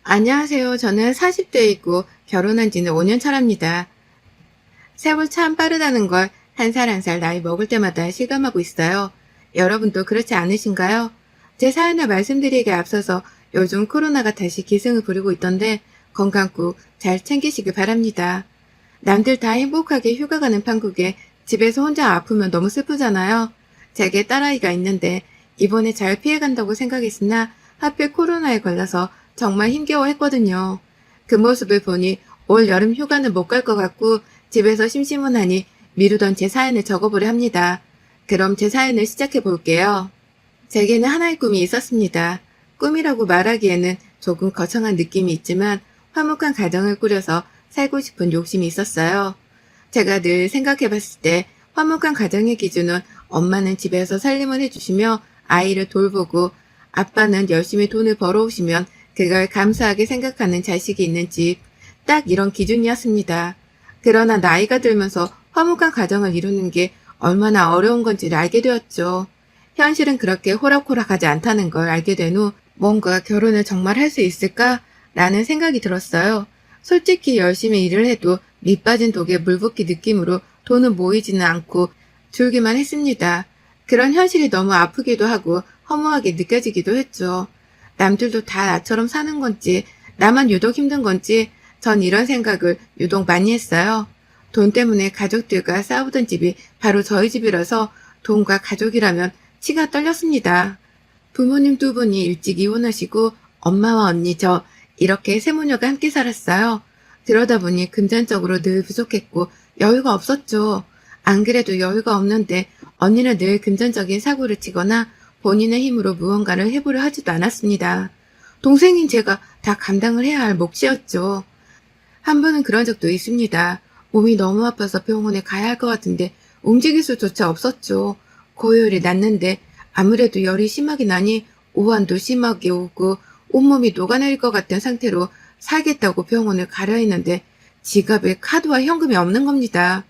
안녕하세요. 저는 40대이고 결혼한 지는 5년 차랍니다. 세월 참 빠르다는 걸 한 살 한 살 나이 먹을 때마다 실감하고 있어요. 여러분도 그렇지 않으신가요? 제 사연을 말씀드리기에 앞서서 요즘 코로나가 다시 기승을 부리고 있던데 건강 꼭 잘 챙기시길 바랍니다. 남들 다 행복하게 휴가 가는 판국에 집에서 혼자 아프면 너무 슬프잖아요. 제게 딸아이가 있는데 이번에 잘 피해간다고 생각했으나 하필 코로나에 걸려서 정말 힘겨워했거든요. 그 모습을 보니 올 여름 휴가는 못 갈 것 같고 집에서 심심하니 미루던 제 사연을 적어보려 합니다. 그럼 제 사연을 시작해 볼게요. 제게는 하나의 꿈이 있었습니다. 꿈이라고 말하기에는 조금 거창한 느낌이 있지만 화목한 가정을 꾸려서 살고 싶은 욕심이 있었어요. 제가 늘 생각해 봤을 때 화목한 가정의 기준은 엄마는 집에서 살림을 해주시며 아이를 돌보고 아빠는 열심히 돈을 벌어오시면 그걸 감사하게 생각하는 자식이 있는 집, 딱 이런 기준이었습니다. 그러나 나이가 들면서 화목한 가정을 이루는 게 얼마나 어려운 건지를 알게 되었죠. 현실은 그렇게 호락호락하지 않다는 걸 알게 된 후 뭔가 결혼을 정말 할 수 있을까? 라는 생각이 들었어요. 솔직히 열심히 일을 해도 밑 빠진 독에 물 붓기 느낌으로 돈은 모이지는 않고 줄기만 했습니다. 그런 현실이 너무 아프기도 하고 허무하게 느껴지기도 했죠. 남들도 다 나처럼 사는 건지 나만 유독 힘든 건지 전 이런 생각을 유독 많이 했어요. 돈 때문에 가족들과 싸우던 집이 바로 저희 집이라서 돈과 가족이라면 치가 떨렸습니다. 부모님 두 분이 일찍 이혼하시고 엄마와 언니 저 이렇게 세 모녀가 함께 살았어요. 그러다 보니 금전적으로 늘 부족했고 여유가 없었죠. 안 그래도 여유가 없는데 언니는 늘 금전적인 사고를 치거나 본인의 힘으로 무언가를 해보려 하지도 않았습니다. 동생인 제가 다 감당을 해야 할 몫이었죠. 한 번은 그런 적도 있습니다. 몸이 너무 아파서 병원에 가야 할 것 같은데 움직일 수조차 없었죠. 고열이 났는데 아무래도 열이 심하게 나니 오한도 심하게 오고 온몸이 녹아내릴 것 같은 상태로 살겠다고 병원을 가려 했는데 지갑에 카드와 현금이 없는 겁니다.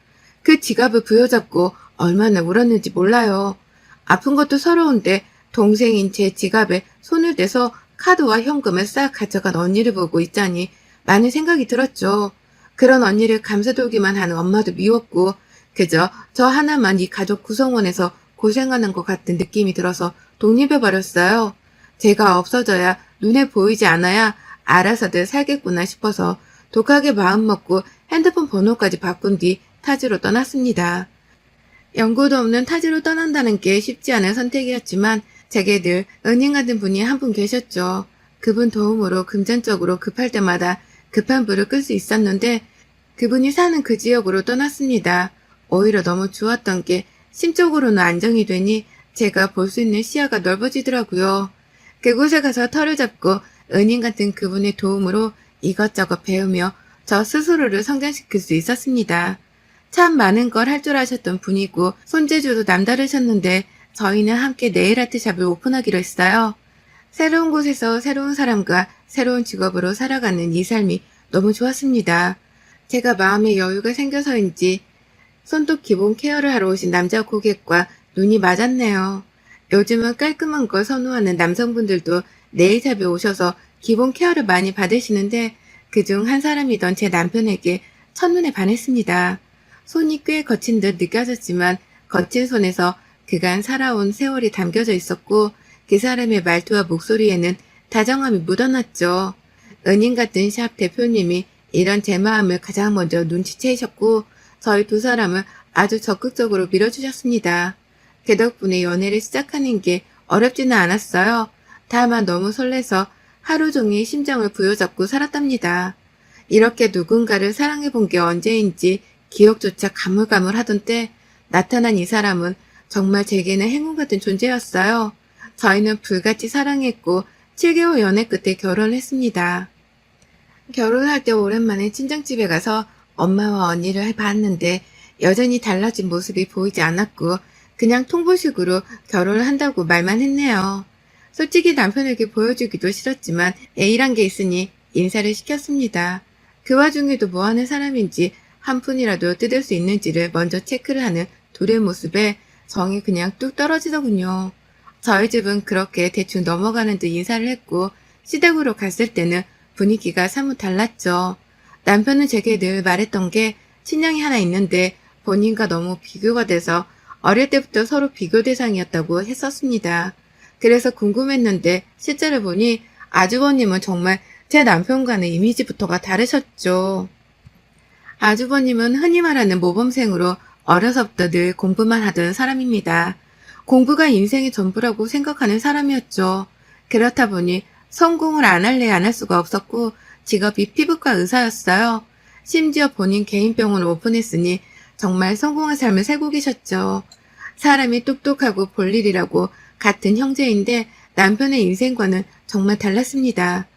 그 지갑을 부여잡고 얼마나 울었는지 몰라요. 아픈 것도 서러운데 동생인 제 지갑에 손을 대서 카드와 현금을 싹 가져간 언니를 보고 있자니 많은 생각이 들었죠. 그런 언니를 감싸돌기만 하는 엄마도 미웠고 그저 저 하나만 이 가족 구성원에서 고생하는 것 같은 느낌이 들어서 독립해버렸어요. 제가 없어져야 눈에 보이지 않아야 알아서들 살겠구나 싶어서 독하게 마음먹고 핸드폰 번호까지 바꾼 뒤 타지로 떠났습니다. 연고도 없는 타지로 떠난다는 게 쉽지 않은 선택이었지만 제게 늘 은인 같은 분이 한 분 계셨죠. 그분 도움으로 금전적으로 급할 때마다 급한 불을 끌 수 있었는데 그분이 사는 그 지역으로 떠났습니다. 오히려 너무 좋았던 게 심적으로는 안정이 되니 제가 볼 수 있는 시야가 넓어지더라고요. 그곳에 가서 털을 잡고 은인 같은 그분의 도움으로 이것저것 배우며 저 스스로를 성장시킬 수 있었습니다. 참 많은 걸 할 줄 아셨던 분이고 손재주도 남다르셨는데 저희는 함께 네일아트샵을 오픈하기로 했어요. 새로운 곳에서 새로운 사람과 새로운 직업으로 살아가는 이 삶이 너무 좋았습니다. 제가 마음의 여유가 생겨서인지 손톱 기본 케어를 하러 오신 남자 고객과 눈이 맞았네요. 요즘은 깔끔한 걸 선호하는 남성분들도 네일샵에 오셔서 기본 케어를 많이 받으시는데 그중 한 사람이던 제 남편에게 첫눈에 반했습니다. 손이 꽤 거친 듯 느껴졌지만 거친 손에서 그간 살아온 세월이 담겨져 있었고 그 사람의 말투와 목소리에는 다정함이 묻어났죠. 은인 같은 샵 대표님이 이런 제 마음을 가장 먼저 눈치채셨고 저희 두 사람을 아주 적극적으로 밀어주셨습니다. 그 덕분에 연애를 시작하는 게 어렵지는 않았어요. 다만 너무 설레서 하루 종일 심장을 부여잡고 살았답니다. 이렇게 누군가를 사랑해본 게 언제인지 기억조차 가물가물하던 때 나타난 이 사람은 정말 제게는 행운 같은 존재였어요. 저희는 불같이 사랑했고 7개월 연애 끝에 결혼을 했습니다. 결혼할 때 오랜만에 친정집에 가서 엄마와 언니를 봤는데 여전히 달라진 모습이 보이지 않았고 그냥 통보식으로 결혼을 한다고 말만 했네요. 솔직히 남편에게 보여주기도 싫었지만 A란 게 있으니 인사를 시켰습니다. 그 와중에도 뭐하는 사람인지 한 푼이라도 뜯을 수 있는지를 먼저 체크를 하는 둘의 모습에 정이 그냥 뚝 떨어지더군요. 저희 집은 그렇게 대충 넘어가는 듯 인사를 했고 시댁으로 갔을 때는 분위기가 사뭇 달랐죠. 남편은 제게 늘 말했던 게 친형이 하나 있는데 본인과 너무 비교가 돼서 어릴 때부터 서로 비교 대상이었다고 했었습니다. 그래서 궁금했는데 실제로 보니 아주버님은 정말 제 남편과는 이미지부터가 다르셨죠. 아주버님은 흔히 말하는 모범생으로 어려서부터 늘 공부만 하던 사람입니다. 공부가 인생의 전부라고 생각하는 사람이었죠. 그렇다 보니 성공을 안 할래 안 할 수가 없었고 직업이 피부과 의사였어요. 심지어 본인 개인 병원을 오픈했으니 정말 성공한 삶을 살고 계셨죠. 사람이 똑똑하고 볼 일이라고 같은 형제인데 남편의 인생과는 정말 달랐습니다.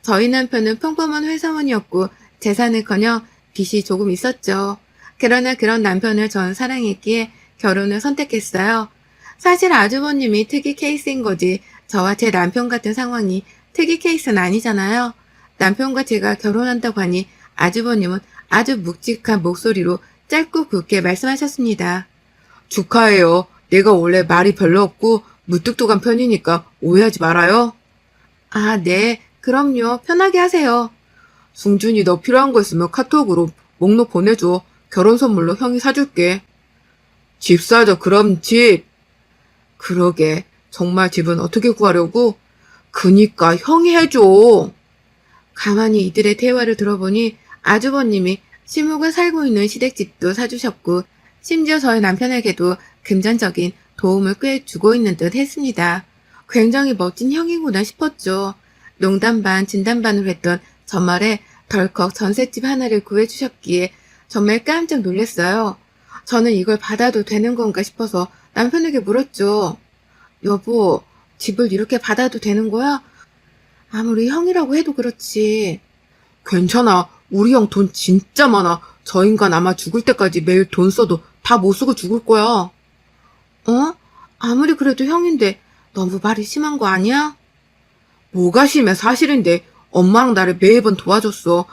저희 남편은 평범한 회사원이었고 재산을커녕 빚이 조금 있었죠. 그러나 그런 남편을 전 사랑했기에 결혼을 선택했어요. 사실 아주버님이 특이 케이스인 거지 저와 제 남편 같은 상황이 특이 케이스는 아니잖아요. 남편과 제가 결혼한다고 하니 아주버님은 아주 묵직한 목소리로 짧고 굵게 말씀하셨습니다. 축하해요. 내가 원래 말이 별로 없고 무뚝뚝한 편이니까 오해하지 말아요. 아, 네. 그럼요. 편하게 하세요. 승준이 너 필요한 거 있으면 카톡으로 목록 보내줘. 결혼 선물로 형이 사줄게. 집 사자, 그럼 집. 그러게. 정말 집은 어떻게 구하려고? 그니까 형이 해줘. 가만히 이들의 대화를 들어보니 아주버님이 시묵을 살고 있는 시댁집도 사주셨고 심지어 저희 남편에게도 금전적인 도움을 꽤 주고 있는 듯 했습니다. 굉장히 멋진 형이구나 싶었죠. 농담 반 진담 반으로 했던 저 말에 덜컥 전셋집 하나를 구해주셨기에 정말 깜짝 놀랐어요. 저는 이걸 받아도 되는 건가 싶어서 남편에게 물었죠. 여보, 집을 이렇게 받아도 되는 거야? 아무리 형이라고 해도 그렇지. 괜찮아. 우리 형 돈 진짜 많아. 저 인간 아마 죽을 때까지 매일 돈 써도 다 못 쓰고 죽을 거야. 어? 아무리 그래도 형인데 너무 말이 심한 거 아니야? 뭐가 심해? 사실인데 엄마랑 나를 매번 도와줬어.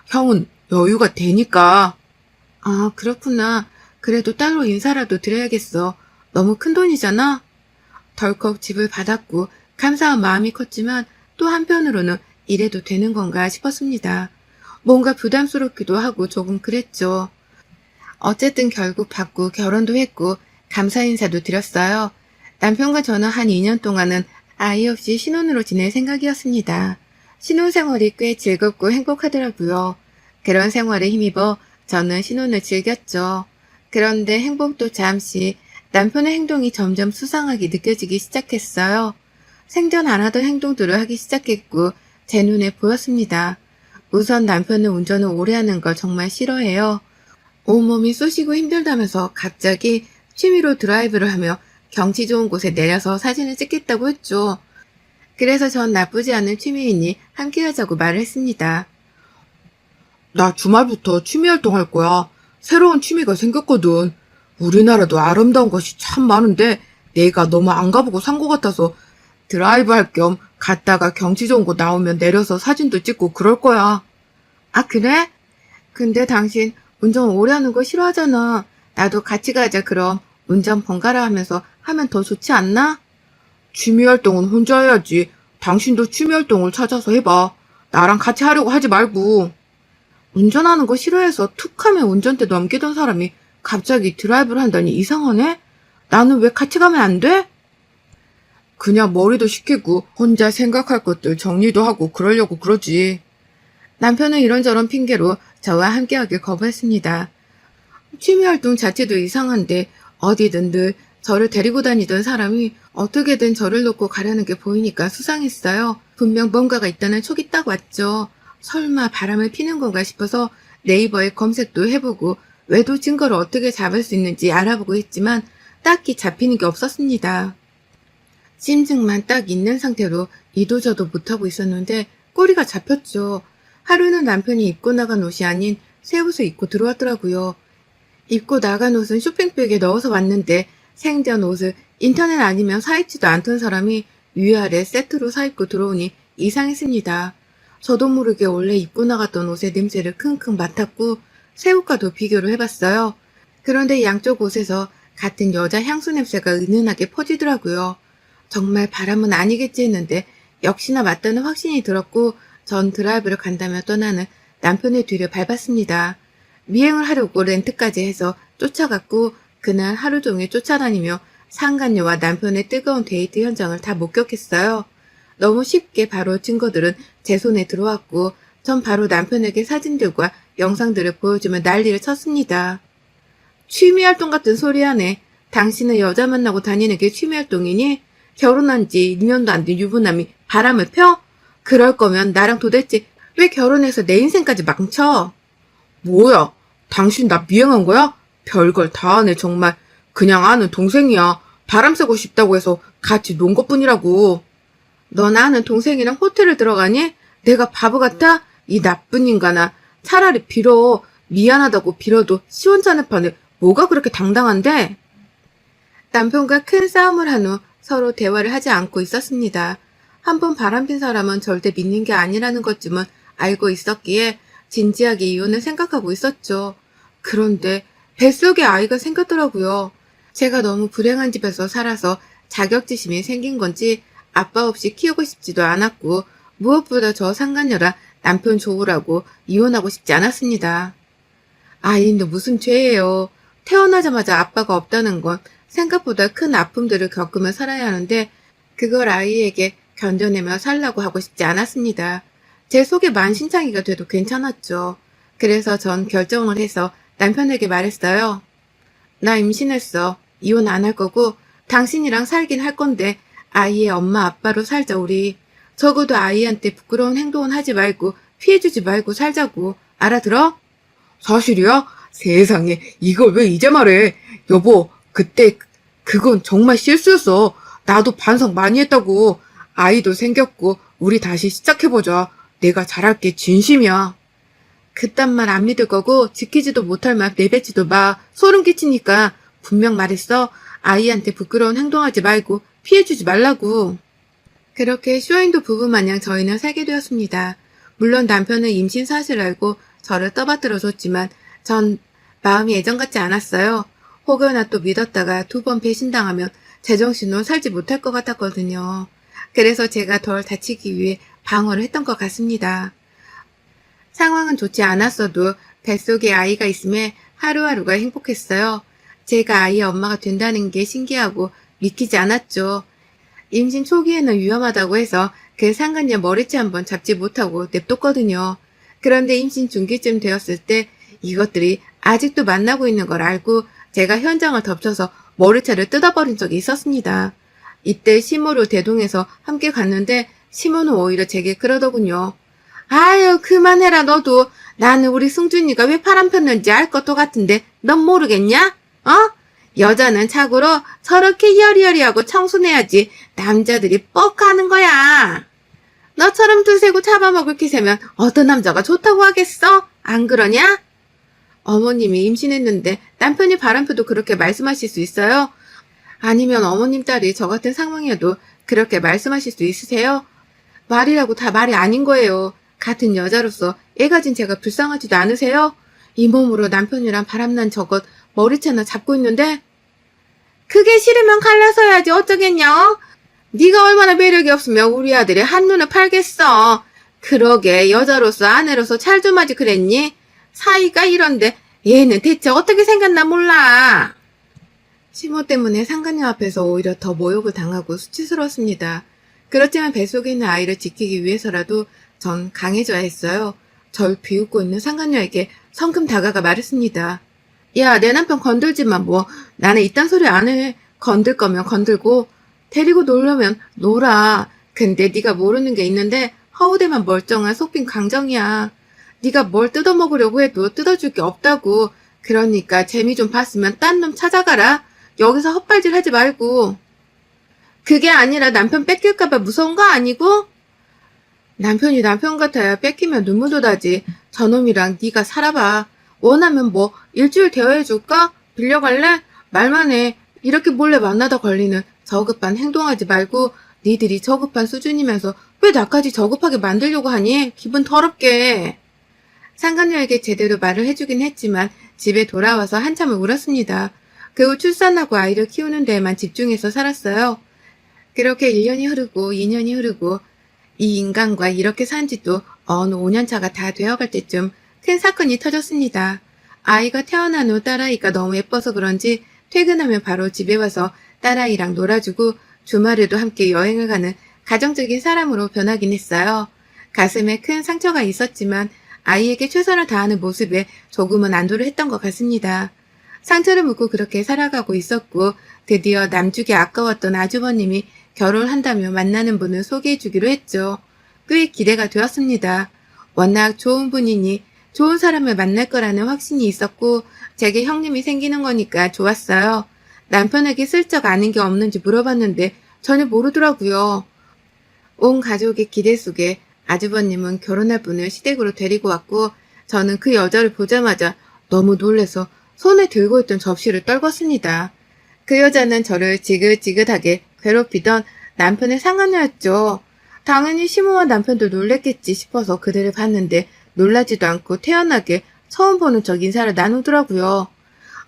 형은 여유가 되니까. 아, 그렇구나. 그래도 따로 인사라도 드려야겠어. 너무 큰 돈이잖아. 덜컥 집을 받았고 감사한 마음이 컸지만 또 한편으로는 이래도 되는 건가 싶었습니다. 뭔가 부담스럽기도 하고 조금 그랬죠. 어쨌든 결국 받고 결혼도 했고 감사 인사도 드렸어요. 남편과 저는 한 2년 동안은 아이 없이 신혼으로 지낼 생각이었습니다. 신혼생활이 꽤 즐겁고 행복하더라고요. 그런 생활에 힘입어 저는 신혼을 즐겼죠. 그런데 행복도 잠시 남편의 행동이 점점 수상하게 느껴지기 시작했어요. 생전 안 하던 행동들을 하기 시작했고 제 눈에 보였습니다. 우선 남편은 운전을 오래 하는 걸 정말 싫어해요. 온몸이 쑤시고 힘들다면서 갑자기 취미로 드라이브를 하며 경치 좋은 곳에 내려서 사진을 찍겠다고 했죠. 그래서 전 나쁘지 않은 취미이니 함께 하자고 말을 했습니다. 나 주말부터 취미 활동할 거야. 새로운 취미가 생겼거든. 우리나라도 아름다운 것이 참 많은데 내가 너무 안 가보고 산 것 같아서 드라이브 할 겸 갔다가 경치 좋은 곳 나오면 내려서 사진도 찍고 그럴 거야. 아, 그래? 근데 당신 운전 오래 하는 거 싫어하잖아. 나도 같이 가자 그럼. 운전 번갈아 하면서 하면 더 좋지 않나? 취미 활동은 혼자 해야지. 당신도 취미 활동을 찾아서 해봐. 나랑 같이 하려고 하지 말고. 운전하는 거 싫어해서 툭 하면 운전대 넘기던 사람이 갑자기 드라이브를 한다니 이상하네? 나는 왜 같이 가면 안 돼? 그냥 머리도 식히고 혼자 생각할 것들 정리도 하고 그러려고 그러지. 남편은 이런저런 핑계로 저와 함께하길 거부했습니다. 취미활동 자체도 이상한데 어디든 늘 저를 데리고 다니던 사람이 어떻게든 저를 놓고 가려는 게 보이니까 수상했어요. 분명 뭔가가 있다는 촉이 딱 왔죠. 설마 바람을 피는 건가 싶어서 네이버에 검색도 해보고 외도 증거를 어떻게 잡을 수 있는지 알아보고 했지만 딱히 잡히는 게 없었습니다. 심증만 딱 있는 상태로 이도저도 못하고 있었는데 꼬리가 잡혔죠. 하루는 남편이 입고 나간 옷이 아닌 새 옷을 입고 들어왔더라고요. 입고 나간 옷은 쇼핑백에 넣어서 왔는데 생전 옷을 인터넷 아니면 사입지도 않던 사람이 위아래 세트로 사입고 들어오니 이상했습니다. 저도 모르게 원래 입고 나갔던 옷의 냄새를 킁킁 맡았고 새 옷과도 비교를 해봤어요. 그런데 양쪽 옷에서 같은 여자 향수 냄새가 은은하게 퍼지더라고요. 정말 바람은 아니겠지 했는데 역시나 맞다는 확신이 들었고 전 드라이브를 간다며 떠나는 남편의 뒤를 밟았습니다. 미행을 하려고 렌트까지 해서 쫓아갔고 그날 하루 종일 쫓아다니며 상간녀와 남편의 뜨거운 데이트 현장을 다 목격했어요. 너무 쉽게 바로 증거들은 제 손에 들어왔고 전 바로 남편에게 사진들과 영상들을 보여주며 난리를 쳤습니다. 취미활동 같은 소리 하네. 당신은 여자 만나고 다니는 게 취미활동이니? 결혼한 지 2년도 안 된 유부남이 바람을 펴? 그럴 거면 나랑 도대체 왜 결혼해서 내 인생까지 망쳐? 뭐야? 당신 나 미행한 거야? 별걸 다 하네 정말. 그냥 아는 동생이야. 바람 쐬고 싶다고 해서 같이 논 것뿐이라고. 넌 아는 동생이랑 호텔을 들어가니? 내가 바보 같아? 이 나쁜 인간아. 차라리 빌어. 미안하다고 빌어도 시원찮을 판에 뭐가 그렇게 당당한데? 남편과 큰 싸움을 한 후 서로 대화를 하지 않고 있었습니다. 한번 바람핀 사람은 절대 믿는 게 아니라는 것쯤은 알고 있었기에 진지하게 이혼을 생각하고 있었죠. 그런데 뱃속에 아이가 생겼더라고요. 제가 너무 불행한 집에서 살아서 자격지심이 생긴 건지 아빠 없이 키우고 싶지도 않았고 무엇보다 저 상간녀라 남편 좋으라고 이혼하고 싶지 않았습니다. 아이인데 무슨 죄예요. 태어나자마자 아빠가 없다는 건 생각보다 큰 아픔들을 겪으며 살아야 하는데 그걸 아이에게 견뎌내며 살라고 하고 싶지 않았습니다. 제 속에 만신창이가 돼도 괜찮았죠. 그래서 전 결정을 해서 남편에게 말했어요. 나 임신했어. 이혼 안 할 거고 당신이랑 살긴 할 건데 아이의 엄마 아빠로 살자 우리. 적어도 아이한테 부끄러운 행동은 하지 말고 피해주지 말고 살자고. 알아들어? 사실이야? 세상에 이걸 왜 이제 말해. 여보 그때 그건 정말 실수였어. 나도 반성 많이 했다고. 아이도 생겼고 우리 다시 시작해보자. 내가 잘할게 진심이야. 그딴 말 안 믿을 거고 지키지도 못할 말 내뱉지도 마. 소름 끼치니까 분명 말했어. 아이한테 부끄러운 행동하지 말고 피해주지 말라고. 그렇게 쇼윈도 부부 마냥 저희는 살게 되었습니다. 물론 남편은 임신 사실을 알고 저를 떠받들어 줬지만 전 마음이 예전 같지 않았어요. 혹여나 또 믿었다가 2번 배신당하면 제정신으로 살지 못할 것 같았거든요. 그래서 제가 덜 다치기 위해 방어를 했던 것 같습니다. 상황은 좋지 않았어도 뱃속에 아이가 있음에 하루하루가 행복했어요. 제가 아이의 엄마가 된다는 게 신기하고 믿기지 않았죠. 임신 초기에는 위험하다고 해서 그 상간녀 머리채 한번 잡지 못하고 냅뒀거든요. 그런데 임신 중기쯤 되었을 때 이것들이 아직도 만나고 있는 걸 알고 제가 현장을 덮쳐서 머리채를 뜯어버린 적이 있었습니다. 이때 시모로 대동해서 함께 갔는데 시모는 오히려 제게 그러더군요. 아유 그만해라 너도. 나는 우리 승준이가 왜 바람 폈는지 알 것도 같은데 넌 모르겠냐? 어? 여자는 착오로 저렇게 여리여리하고 청순해야지 남자들이 뻑하는 거야. 너처럼 두세고 잡아먹을 기세면 어떤 남자가 좋다고 하겠어? 안 그러냐? 어머님이 임신했는데 남편이 바람펴도 그렇게 말씀하실 수 있어요? 아니면 어머님 딸이 저 같은 상황이어도 그렇게 말씀하실 수 있으세요? 말이라고 다 말이 아닌 거예요. 같은 여자로서 애 가진 제가 불쌍하지도 않으세요? 이 몸으로 남편이랑 바람난 저것 머리채나 잡고 있는데? 그게 싫으면 갈라서야지 어쩌겠냐? 네가 얼마나 매력이 없으면 우리 아들이 한눈에 팔겠어. 그러게 여자로서 아내로서 잘 좀 하지 그랬니? 사이가 이런데 얘는 대체 어떻게 생겼나 몰라. 시모 때문에 상간녀 앞에서 오히려 더 모욕을 당하고 수치스러웠습니다. 그렇지만 뱃속에 있는 아이를 지키기 위해서라도 전 강해져야 했어요. 절 비웃고 있는 상간녀에게 성큼 다가가 말했습니다. 야, 내 남편 건들지 마 뭐. 나는 이딴 소리 안 해. 건들 거면 건들고 데리고 놀려면 놀아. 근데 네가 모르는 게 있는데 허우대만 멀쩡한 속빈 강정이야. 네가 뭘 뜯어먹으려고 해도 뜯어줄 게 없다고. 그러니까 재미 좀 봤으면 딴 놈 찾아가라. 여기서 헛발질 하지 말고. 그게 아니라 남편 뺏길까봐 무서운 거 아니고? 남편이 남편 같아야 뺏기면 눈물도 나지. 저놈이랑 네가 살아봐. 원하면 뭐 일주일 대여해줄까? 빌려갈래? 말만 해. 이렇게 몰래 만나다 걸리는 저급한 행동하지 말고 니들이 저급한 수준이면서 왜 나까지 저급하게 만들려고 하니? 기분 더럽게. 상간녀에게 제대로 말을 해주긴 했지만 집에 돌아와서 한참을 울었습니다. 그 후 출산하고 아이를 키우는 데에만 집중해서 살았어요. 그렇게 1년이 흐르고 2년이 흐르고 이 인간과 이렇게 산 지도 어느 5년차가 다 되어갈 때쯤 큰 사건이 터졌습니다. 아이가 태어난 후 딸아이가 너무 예뻐서 그런지 퇴근하면 바로 집에 와서 딸아이랑 놀아주고 주말에도 함께 여행을 가는 가정적인 사람으로 변하긴 했어요. 가슴에 큰 상처가 있었지만 아이에게 최선을 다하는 모습에 조금은 안도를 했던 것 같습니다. 상처를 묻고 그렇게 살아가고 있었고 드디어 남주기 아까웠던 아주버님이 결혼한다며 만나는 분을 소개해 주기로 했죠. 꽤 기대가 되었습니다. 워낙 좋은 분이니 좋은 사람을 만날 거라는 확신이 있었고 제게 형님이 생기는 거니까 좋았어요. 남편에게 슬쩍 아는 게 없는지 물어봤는데 전혀 모르더라고요. 온 가족의 기대 속에 아주버님은 결혼할 분을 시댁으로 데리고 왔고 저는 그 여자를 보자마자 너무 놀라서 손에 들고 있던 접시를 떨궜습니다. 그 여자는 저를 지긋지긋하게 괴롭히던 남편의 상간녀였죠. 당연히 시모와 남편도 놀랬겠지 싶어서 그들을 봤는데 놀라지도 않고 태연하게 처음 보는 척 인사를 나누더라고요.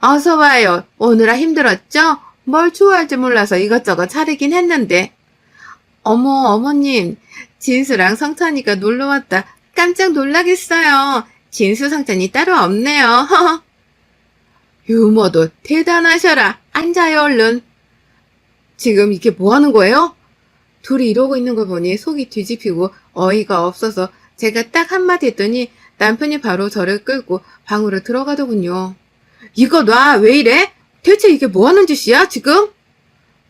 어서 와요. 오느라 힘들었죠? 뭘 좋아할지 몰라서 이것저것 차리긴 했는데. 어머, 어머님. 진수랑 성찬이가 놀러왔다. 깜짝 놀라겠어요. 진수 성찬이 따로 없네요. 유머도 대단하셔라. 앉아요, 얼른. 지금 이게 뭐 하는 거예요? 둘이 이러고 있는 걸 보니 속이 뒤집히고 어이가 없어서 제가 딱 한마디 했더니 남편이 바로 저를 끌고 방으로 들어가더군요. 이거 놔, 왜 이래? 대체 이게 뭐 하는 짓이야, 지금?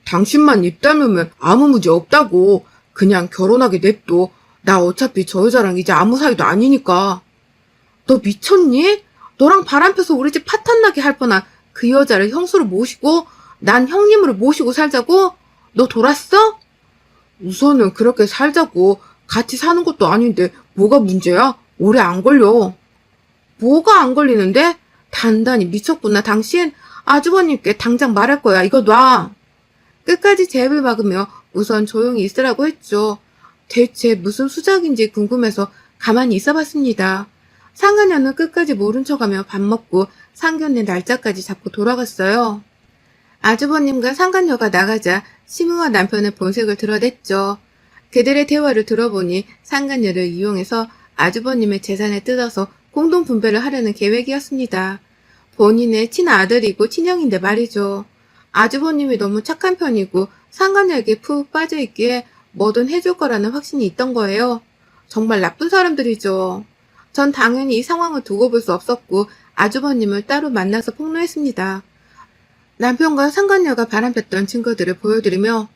당신만 입 다물면 아무 문제 없다고. 그냥 결혼하게 냅둬. 나 어차피 저 여자랑 이제 아무 사이도 아니니까. 너 미쳤니? 너랑 바람펴서 우리 집 파탄나게 할 뻔한 그 여자를 형수로 모시고 난 형님으로 모시고 살자고? 너 돌았어? 우선은 그렇게 살자고. 같이 사는 것도 아닌데 뭐가 문제야? 오래 안 걸려. 뭐가 안 걸리는데? 단단히 미쳤구나 당신. 아주버님께 당장 말할 거야. 이거 놔. 끝까지 제 입을 막으며 우선 조용히 있으라고 했죠. 대체 무슨 수작인지 궁금해서 가만히 있어봤습니다. 상간녀는 끝까지 모른 척하며 밥 먹고 상견례 날짜까지 잡고 돌아갔어요. 아주버님과 상간녀가 나가자 시무와 남편의 본색을 드러냈죠. 그들의 대화를 들어보니 상간녀를 이용해서 아주버님의 재산을 뜯어서 공동 분배를 하려는 계획이었습니다. 본인의 친아들이고 친형인데 말이죠. 아주버님이 너무 착한 편이고 상간녀에게 푹 빠져있기에 뭐든 해줄 거라는 확신이 있던 거예요. 정말 나쁜 사람들이죠. 전 당연히 이 상황을 두고 볼 수 없었고 아주버님을 따로 만나서 폭로했습니다. 남편과 상간녀가 바람폈던 증거들을 보여드리며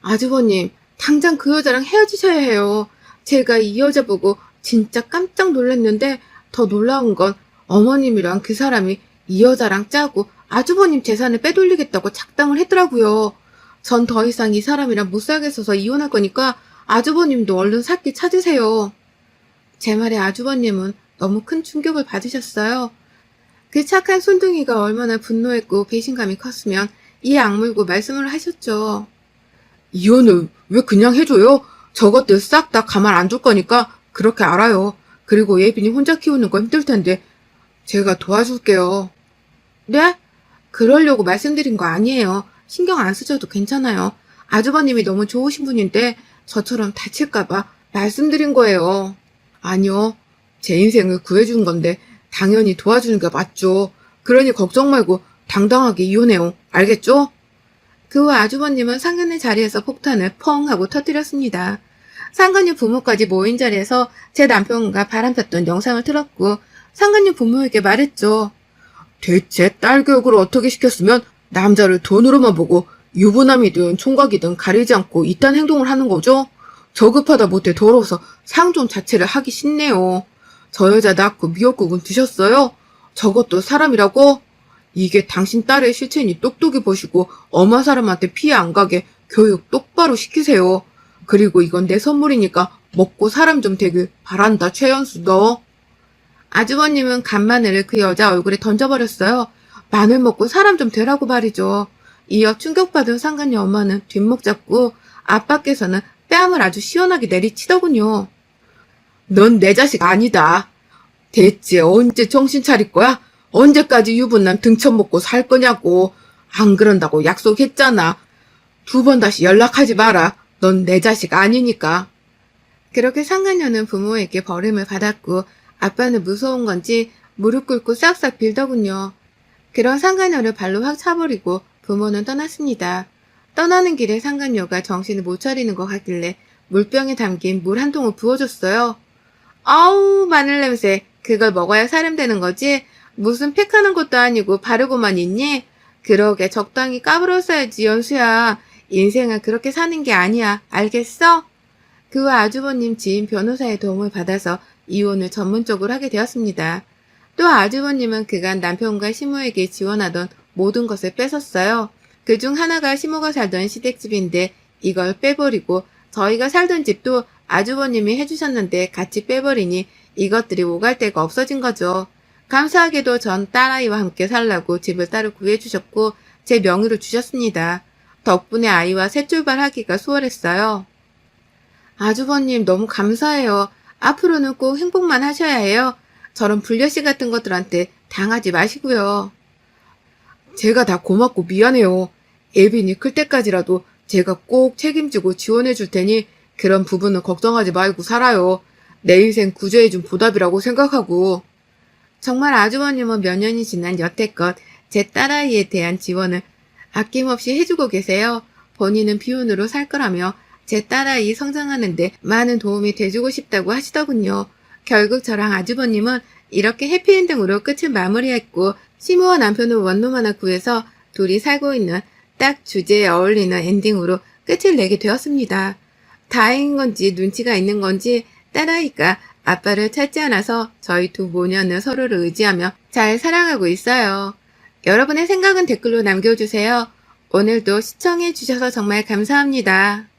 아주버님, 당장 그 여자랑 헤어지셔야 해요. 제가 이 여자 보고 진짜 깜짝 놀랐는데 더 놀라운 건 어머님이랑 그 사람이 이 여자랑 짜고 아주버님 재산을 빼돌리겠다고 작당을 했더라고요. 전 더 이상 이 사람이랑 못 살겠어서 이혼할 거니까 아주버님도 얼른 살 길 찾으세요. 제 말에 아주버님은 너무 큰 충격을 받으셨어요. 그 착한 손둥이가 얼마나 분노했고 배신감이 컸으면 이에 악물고 말씀을 하셨죠. 이혼을 왜 그냥 해줘요? 저것들 싹 다 가만 안 둘 거니까 그렇게 알아요. 그리고 예빈이 혼자 키우는 거 힘들 텐데 제가 도와줄게요. 네? 그러려고 말씀드린 거 아니에요. 신경 안 쓰셔도 괜찮아요. 아주버님이 너무 좋으신 분인데 저처럼 다칠까봐 말씀드린 거예요. 아니요. 제 인생을 구해준 건데 당연히 도와주는 게 맞죠. 그러니 걱정 말고 당당하게 이혼해요. 알겠죠? 그 후 아주버님은 상견례 자리에서 폭탄을 펑 하고 터뜨렸습니다. 상간녀 부모까지 모인 자리에서 제 남편과 바람폈던 영상을 틀었고 상간녀 부모에게 말했죠. 대체 딸 교육을 어떻게 시켰으면 남자를 돈으로만 보고 유부남이든 총각이든 가리지 않고 이딴 행동을 하는 거죠? 저급하다 못해 더러워서 상종 자체를 하기 싫네요. 저 여자 낳고 미역국은 드셨어요? 저것도 사람이라고? 이게 당신 딸의 실체니 똑똑히 보시고 엄마 사람한테 피해 안 가게 교육 똑바로 시키세요. 그리고 이건 내 선물이니까 먹고 사람 좀 되길 바란다, 최연수 너. 아주버님은 간마늘을 그 여자 얼굴에 던져버렸어요. 마늘 먹고 사람 좀 되라고 말이죠. 이어 충격받은 상간녀 엄마는 뒷목 잡고 아빠께서는 뺨을 아주 시원하게 내리치더군요. 넌 내 자식 아니다. 대체 언제 정신 차릴 거야? 언제까지 유부남 등쳐먹고 살 거냐고. 안 그런다고 약속했잖아. 2번 다시 연락하지 마라. 넌 내 자식 아니니까. 그렇게 상간녀는 부모에게 버림을 받았고 아빠는 무서운 건지 무릎 꿇고 싹싹 빌더군요. 그런 상간녀를 발로 확 차버리고 부모는 떠났습니다. 떠나는 길에 상간녀가 정신을 못 차리는 것 같길래 물병에 담긴 물 한 통을 부어줬어요. 아우, 마늘 냄새. 그걸 먹어야 사람 되는 거지? 무슨 팩하는 것도 아니고 바르고만 있니? 그러게 적당히 까불었어야지, 연수야. 인생은 그렇게 사는 게 아니야. 알겠어? 그 후 아주버님 지인 변호사의 도움을 받아서 이혼을 전문적으로 하게 되었습니다. 또 아주버님은 그간 남편과 시모에게 지원하던 모든 것을 뺏었어요. 그중 하나가 시모가 살던 시댁집인데 이걸 빼버리고 저희가 살던 집도 아주버님이 해주셨는데 같이 빼버리니 이것들이 오갈 데가 없어진 거죠. 감사하게도 전 딸아이와 함께 살라고 집을 따로 구해주셨고 제 명의로 주셨습니다. 덕분에 아이와 새 출발하기가 수월했어요. 아주버님 너무 감사해요. 앞으로는 꼭 행복만 하셔야 해요. 저런 불려씨 같은 것들한테 당하지 마시고요. 제가 다 고맙고 미안해요. 예빈이 클 때까지라도 제가 꼭 책임지고 지원해 줄 테니 그런 부분은 걱정하지 말고 살아요. 내 인생 구제해준 보답이라고 생각하고. 정말 아주버님은 몇 년이 지난 여태껏 제 딸아이에 대한 지원을 아낌없이 해주고 계세요. 본인은 비혼으로 살 거라며 제 딸아이 성장하는데 많은 도움이 돼주고 싶다고 하시더군요. 결국 저랑 아주버님은 이렇게 해피엔딩으로 끝을 마무리했고 시모와 남편은 원룸 하나 구해서 둘이 살고 있는 딱 주제에 어울리는 엔딩으로 끝을 내게 되었습니다. 다행인 건지 눈치가 있는 건지 딸아이가 아빠를 찾지 않아서 저희 두 모녀는 서로를 의지하며 잘 살아가고 있어요. 여러분의 생각은 댓글로 남겨주세요. 오늘도 시청해주셔서 정말 감사합니다.